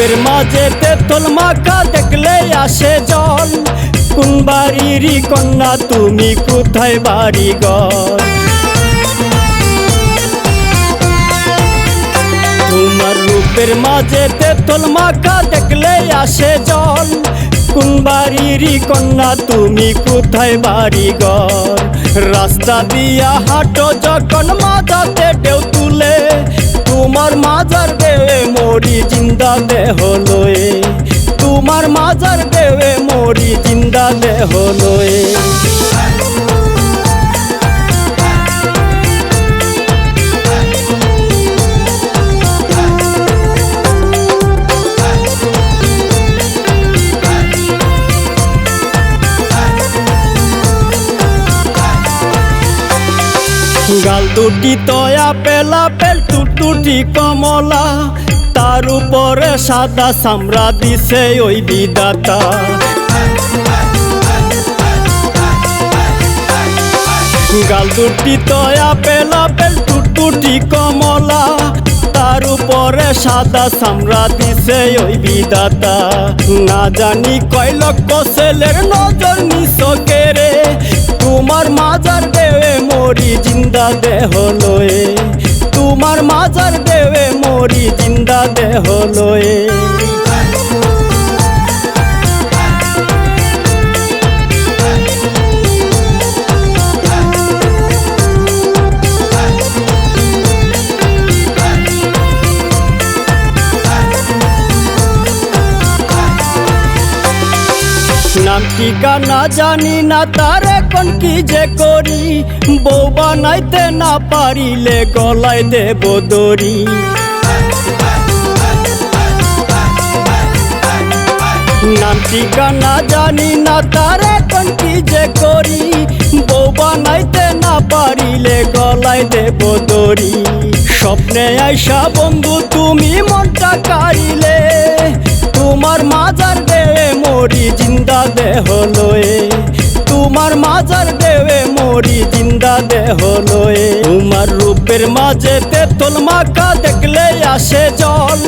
রূপের মাঝে তেতল মাখা দেখলে আসে জল। কোন বাড়িরই কন্যা তুমি, কোথায় বাড়ি ঘর? তোমার রূপের মাঝে তেতল মাখা দেখলে আসে জল। কোন বাড়িরই কন্যা তুমি, কোথায় বাড়ি ঘর? রাস্তা দিয়া হাঁটো যখন মাথাতে ঢেউ তুলে, তোমার মাজার দেবে মরি জিন্দা দেহ লয়ে। তোমার মাজার দেবে মরি জিন্দা দেহ লয়ে। গাল দুটি তয়া পেলা পেল টুটুটি কমলা, তার উপরে সাদা চামড়া দিছে ওই বিধাতা। গাল দুটি তয়া পেলা পেল টুটুটি কমলা, তার উপরে সাদা চামড়া দিছে ওই বিধাতা। না জানি কয় লক্ষ ছেলের নজর নিছকে রে, তোমার মাজার দেবে মরি জিন্দা দেহ লয়ে। তোমার মাজার দেবে মরি জিন্দা দেহ লয়ে। নাম ঠিকানা জানি না তার এখন কি যে করি, বউ বানাইতে না পারিলে গলায় দেব দড়ি। নাম ঠিকানা জানি না তার এখন কি যে করি, বউ বানাইতে না পারিলে গলায় দেব দড়ি। স্বপ্নে আইসা বন্ধু তুমি মনটা কাড়িলে, তোমার মাজার দেবে মরি জিন্দা দেহ লয়ে। তোমার মাজার দেবে মরি জিন্দা দেহ লয়ে। তোমার রূপের মাঝে তেতল মাখা দেখলে আসে জল।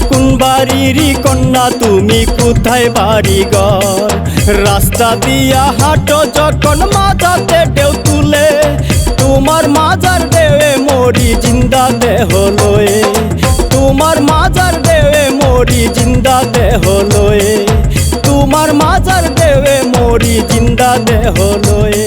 কোন বাড়িরই কন্যা তুমি, কোথায় বাড়ি ঘর? রাস্তা দিয়া হাঁটো যখন মাথাতে ঢেউ তুলে, তোমার মাজার দেবে মরি জিন্দা দেহ লয়ে। তোমার মাজার দেবে মরি জিন্দা দেহ লয়ে। তোমার মাজার দেবে মরি জিন্দা দেহ লয়ে।